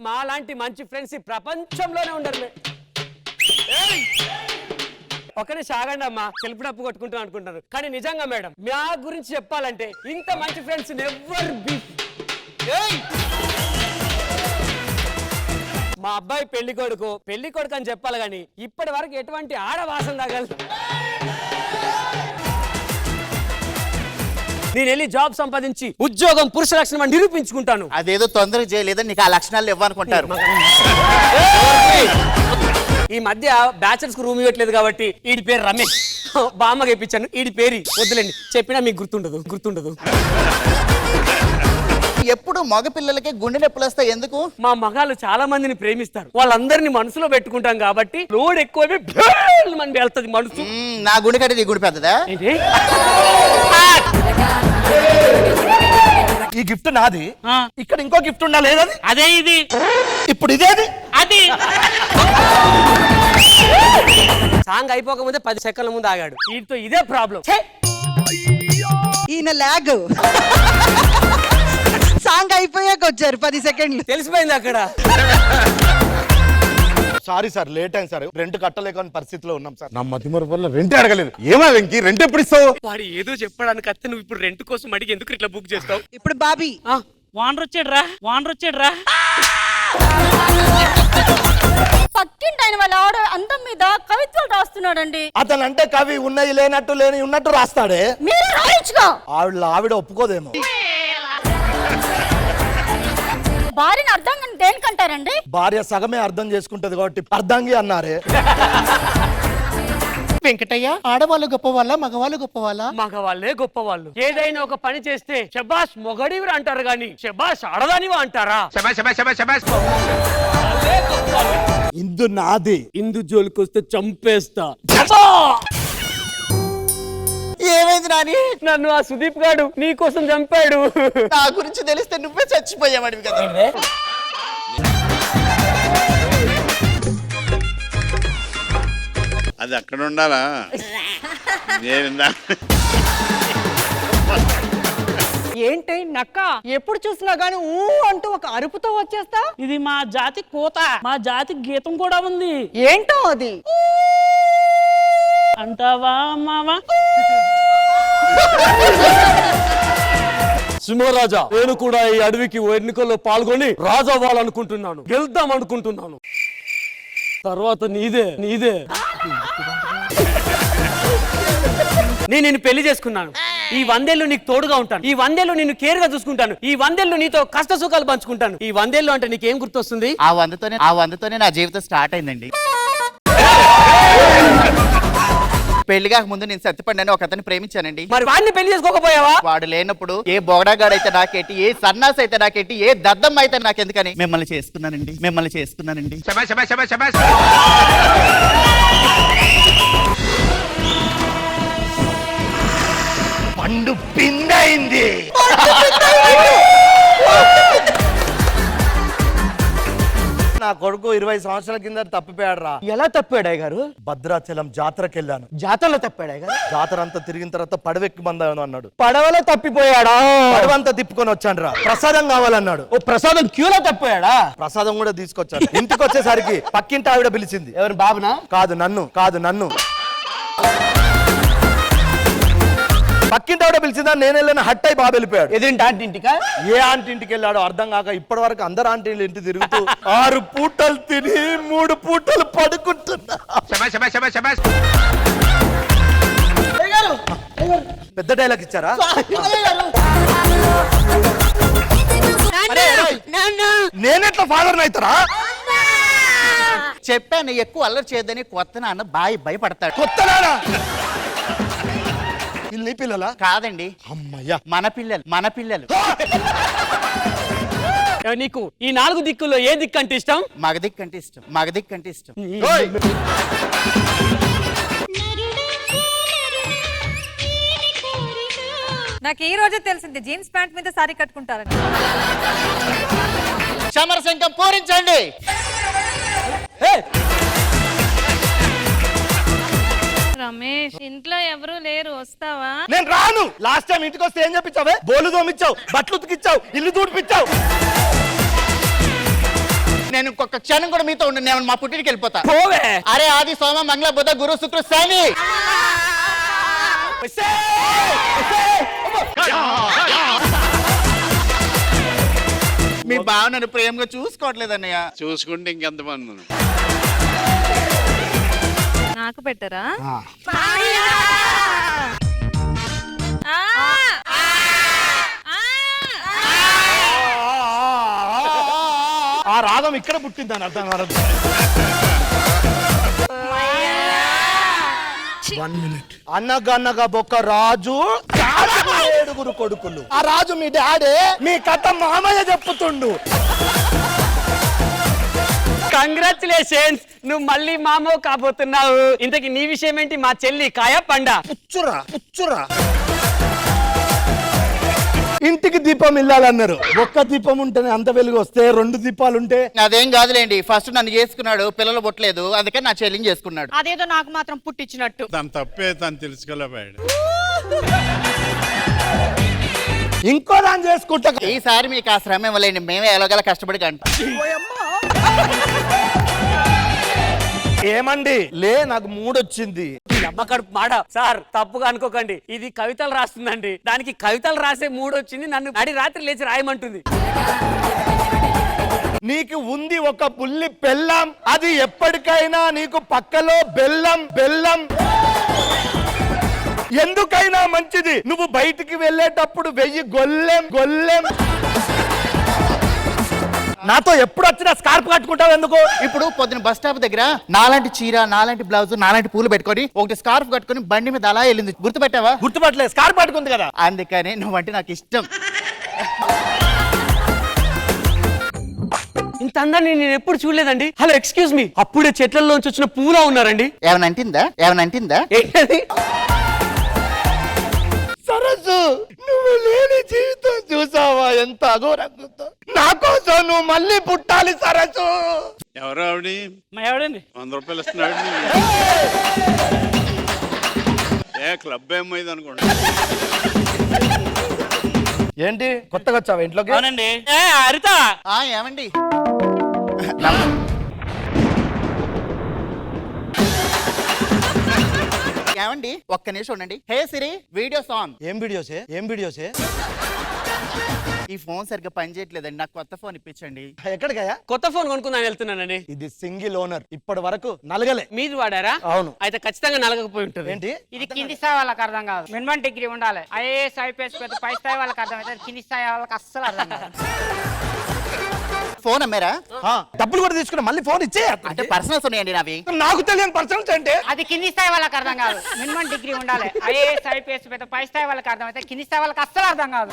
మా లాంటి మంచి ఫ్రెండ్స్ ఈ ప్రపంచంలోనే ఉండరు. ఒకనే సాగండి అమ్మా, సెల్ఫ్ డప్పు కొట్టుకుంటాం అనుకుంటారు, కానీ నిజంగా మేడం మా గురించి చెప్పాలంటే ఇంత మంచి ఫ్రెండ్స్ నెవర్ బి. మా అబ్బాయి పెళ్లి కొడుకు అని చెప్పాలి, కానీ ఇప్పటి వరకు ఎటువంటి ఆడవాసన తాగలదు. నేను వెళ్ళి జాబ్ సంపాదించి ఉద్యోగం పురుష లక్షణం అని నిరూపించుకుంటాను. అదేదో తొందరగా చేయలేదని నీకు ఆ లక్షణాలు ఇవ్వనుకుంటారు. ఈ మధ్య బ్యాచలర్స్ కు రూమ్ ఇవ్వట్లేదు కాబట్టి వీడి పేరు రమేష్, బామ్మగా ఇప్పించాను. వీడి పేరు వద్దులేండి, చెప్పినా మీకు గుర్తుండదు. ఎప్పుడు మగ పిల్లలకి గుండె నొప్పులు వస్తాయి ఎందుకు? మా మగాళ్ళు చాలా మందిని ప్రేమిస్తారు, వాళ్ళందరినీ మనసులో పెట్టుకుంటాం కాబట్టి లోడ్ ఎక్కువ మంది వెళ్తుంది మనసు. నా గుండె కంటే నీ గుండె పెద్దదా? ఈ గిఫ్ట్ నాది, ఇక్కడ ఇంకో గిఫ్ట్ ఉండాలి. అదే ఇది. ఇప్పుడు ఇదేది? అది సాంగ్ అయిపోకముందే 10 సెకండ్ల ముందు ఆగాడు. వీటితో ఇదే ప్రాబ్లం. ఈయన లాగ్. సాంగ్ అయిపోయాక వచ్చారు 10 సెకండ్లు. తెలిసిపోయింది అక్కడ. సారీ సార్, లేట్ అయింది సార్. రెంట్ కట్టలేని పరిస్థితిలో ఉన్నాం సార్. నా మధ్య వల్ల రెంట్ అడగలేదు. ఏమా వెంకీ, రెంట్ ఎప్పుడు ఇస్తావు? వాడు ఏదో చెప్పడానికి అత్తే నువ్వు ఇప్పుడు రెంట్ కోసం అడిగి ఎందుకు ఇట్లా బుక్ చేస్తావు? ఇప్పుడు బాబీ వానర్ వచ్చాడు రా. పక్కింటి ఆయన వాళ్ళ ఆవిడ అందం మీద కవిత్వాలు రాస్తున్నాడండి. అతను అంటే కవి ఉన్నది లేనట్టు లేని ఉన్నట్టు రాస్తాడే. మీరు రాయించుకో. ఆవిడ ఒప్పుకోదేమో. భార్యని అర్థం దేనికంటారండి? భార్య సగమే అర్థం చేసుకుంటది కాబట్టి అర్థంగి అన్నారే. వెంకటయ్య, ఆడవాళ్ళు గొప్పవాళ్ళ మగవాళ్ళు గొప్పవాళ్ళ? మగవాళ్ళే గొప్పవాళ్ళు. ఏదైనా ఒక పని చేస్తే శబాష్ మొగడివి అంటారు గాని శబాష్ ఆడదానివా అంటారా? ఇందు నాది. ఇందు జోలికొస్తే చంపేస్తా. ఏమైంది నాని? నన్ను ఆ సుదీప్ గాడు నీ కోసం చంపాడు. నా గురించి తెలిస్తే నువ్వే చచ్చిపోయావాడివి కదా. అది అక్కడ ఉండాలా? ఏంటి నక్క, ఎప్పుడు చూసినా గానీ ఊ అంటూ ఒక అరుపుతో వచ్చేస్తా. ఇది మా జాతి కోత, మా జాతి గీతం కూడా ఉంది. ఏంటో అది అంటావా మావా? సింహరాజా, నేను కూడా ఈ అడవికి ఎన్నికల్లో పాల్గొని రాజు అవ్వాలనుకుంటున్నాను, గెలుద్దాం అనుకుంటున్నాను. తర్వాత నీదే. నేను నిన్ను పెళ్లి చేసుకున్నాను. ఈ 100 ఏళ్ళు నీకు తోడుగా ఉంటాను. ఈ 100 ఏళ్ళు నిన్ను కేర్ గా చూసుకుంటాను. ఈ 100 ఏళ్ళు నీతో కష్ట సుఖాలు పంచుకుంటాను. ఈ 100 ఏళ్ళు అంటే నీకేం గుర్తొస్తుంది? ఆ 100తోనే నా జీవితం స్టార్ట్ అయిందండి. పెళ్లి కాక ముందు నేను సత్యపండి ఒక అతన్ని ప్రేమించానండి. మరి వాడిని పెళ్లి చేసుకోకపోయావా? వాడు లేనప్పుడు ఏ బోగడాగాడు అయితే నాకేటి, ఏ సన్నాసి అయితే నాకేటి, ఏ దద్దమ్మ అయితే నాకెందుకని మిమ్మల్ని చేసుకున్నానండి. పండు పిందైంది. నా కొడుకు 20 సంవత్సరాల కింద తప్పిపోయాడు రా. ఎలా తప్పాడు గారు? భద్రాచలం జాతరకి వెళ్ళాను. జాతరలో తప్పాడు గారు? జాతర అంతా తిరిగిన తర్వాత పడవెక్కి బందాను అన్నాడు. పడవలో తప్పిపోయాడా? పడవంతా తిప్పుకొని వచ్చాను రా. ప్రసాదం కావాలన్నాడు. ఓ ప్రసాదం క్యూలో తప్పిపోయాడా? ప్రసాదం కూడా తీసుకొచ్చాను. ఇంటికి వచ్చేసరికి పక్కింటి ఆవిడ పిలిచింది. ఎవరు, బాబునా? కాదు నన్ను. పక్కింటి ఆవిడ పిలిచిందా, నేను వెళ్ళిన హట్ అయి బాబు వెళ్ళిపోయాడు. ఎదురింటి ఆంటీ ఇంటికా? ఏ ఆంటీ ఇంటికి వెళ్ళాడో అర్థం కాక ఇప్పటి వరకు అందరు ఆంటీలు ఇంటి తిరుగుతూ 6 పూటలు తిని 3 పూటలు పడుకుంటున్నా. పెద్ద డైలాగ్ ఇచ్చారా? నేనెట్లా ఫాదర్ అవుతారా? చెప్పాను ఎక్కువ అల్లరి చేయదని. కొత్త నాన్న భయపడతాడు. కొత్త నాన్న నీ పిల్లలా? కాదండి, అమ్మయ్యా, మన పిల్లలు. నీకు ఈ 4 దిక్కుల్లో ఏ దిక్కు అంటే ఇష్టం? మగదిక్కు అంటే ఇష్టం. నాకు ఈ రోజే తెలిసింది జీన్స్ ప్యాంట్ మీద సారీ కట్టుకుంటారని. సమరశంఖం పూరించండి. రమేష్, ఇంట్లో ఎవరు లేరు, వస్తావా? నేను రాను. లాస్ట్ టైం ఇంటికి వస్తే ఏం చెప్పించావే? బోలు దోమిచ్చావు, బట్టలు ఉతికిచ్చావు, ఇల్లు తూడిపిచ్చావు. నేను ఇంకొక క్షణం కూడా మీతో ఉండి నేను మా పుట్టింటికి వెళ్ళిపోతా. పోవే. అరే ఆది సోమ మంగళ బుధ గురు శుక్ర శని. మీ బావ నన్ను ప్రేమగా చూసుకోవట్లేదు అన్నయ్య. చూసుకుంటే ఇంకెంతమంది ఉన్నారు? నాకు పెట్టరా? ఆ రాగం ఇక్కడ పుట్టిందని అర్థం కాదు. 1 minute. అనగనగా ఒక రాజు, రాజుకు 7 కొడుకులు. ఆ రాజు మీ డాడీ, మీ కథ మామయ్య చెప్పుతుండు. కంగ్రాచులేషన్స్, నువ్వు మళ్ళీ మామో కాబోతున్నావు. ఇంతకి నీ విషయం ఏంటి? మా చెల్లి కాయ పండ పుచ్చురా ఇంటికి దీపం ఇల్లాలన్నారు. ఒక్క దీపం ఉంటేనే అంత వెలుగు వస్తే 2 దీపాలు ఉంటే అదేం కాదులేండి, ఫస్ట్ నన్ను చేసుకున్నాడు, పిల్లలు పుట్టలేదు, అందుకని నా చెల్లిని చేసుకున్నాడు. అదేదో నాకు మాత్రం పుట్టించినట్టు. తను తప్పే తను తెలుసుకోలేపాడు. ఇంకో దాన్ని చేసుకుంటా. ఈసారి మీకు ఆ శ్రమ ఇవ్వలేండి, మేమే ఎలాగలా కష్టపడి కంట. ఏమండి లే, నాకు 3 వచ్చింది. అమ్మకడుపు మాడ. సార్ తప్పుగా అనుకోకండి, ఇది కవితలు రాస్తుందండి. దానికి కవితలు రాసే 3 వచ్చింది, నన్ను అడి రాత్రి లేచి రాయమంటుంది. నీకు ఉంది ఒక పుల్లి పెళ్ళం, అది ఎప్పటికైనా నీకు పక్కలో బెల్లం. ఎందుకైనా మంచిది, నువ్వు బయటికి వెళ్ళేటప్పుడు 1000 గొల్లెం. నాతో ఎప్పుడు వచ్చినా స్కార్ప్ కట్టుకుంటావు ఎందుకు? ఇప్పుడు పొద్దున బస్ స్టాప్ దగ్గర నాలాంటి చీర, నాలాంటి బ్లౌజ్, నాలాంటి పూలు పెట్టుకొని ఒకటి స్కార్ఫ్ కట్టుకొని బండి మీద అలా వెళ్ళింది, గుర్తుపెట్టావా? గుర్తుపట్టలేదు, స్కార్ప్ పట్టుకుంది కదా. అందుకని నువ్వంటే నాకు ఇష్టం. ఇంత అందాన్ని నేను ఎప్పుడు చూడలేదండి. హలో ఎక్స్క్యూజ్ మీ, అప్పుడే చెట్లలోంచి వచ్చిన పూలా ఉన్నారండి. ఏమనంటిందా? ఏంటది? సరస్సు, నువ్వు లేని జీవితం చూసావా ఎంత అఘోరంగుతో? నా కోసం నువ్వు మళ్ళీ పుట్టాలి సరస్సు. ఎవరు ఆవిడ? మా ఎవడండి? 100 రూపాయలు ఇస్తున్నాడు. ఏ క్లబ్ ఏమైంది అనుకోండి. ఏంటి కొత్తగా వచ్చావా ఇంట్లోకి? అవునండి. హరిత, ఏమండి? ఏమండి ఒక్క నిమిషం ఉండండి. హే సిరి, వీడియో సాంగ్. ఏం వీడియోసే? ఈ ఫోన్ సరిగ్గా పని చేయట్లేదండి, నాకు కొత్త ఫోన్ ఇప్పించండి. ఎక్కడికయ్యా? కొత్త ఫోన్ కొనుక్కుందాం వెళ్తున్నానండి. ఇది సింగిల్ ఓనర్, ఇప్పటి వరకు నలగలే. మీరు వాడారా? అవును. అయితే ఖచ్చితంగా నలగకపోయి ఉంటుంది. ఏంటి? ఇది కింది స్థాయి వాళ్ళకి అర్థం కాదు. మినిమం డిగ్రీ ఉండాలి. ఐఏఎస్, ఐపీఎస్ పెద్ద పై స్థాయి వాళ్ళకి అర్థం అవుతుంది, కింది స్థాయి వాళ్ళకి అస్సలు అర్థం కాదు. ఫోన్ అమ్మారా? డబ్బులు కూడా తీసుకున్నా, మళ్ళీ ఫోన్ ఇచ్చే. అంటే పర్సనల్స్ ఉన్నాయండి నావి. నాకు తెలియని పర్సనల్స్ అంటే అది కింది స్థాయి వాళ్ళకి అర్థం కాదు. మినిమం డిగ్రీ ఉండాలి. ఐఏఎస్, ఐపీఎస్ పెద్ద పై స్థాయి వాళ్ళకి అర్థం అవుతుంది, కింది స్థాయి వాళ్ళకి అస్సలు అర్థం కాదు.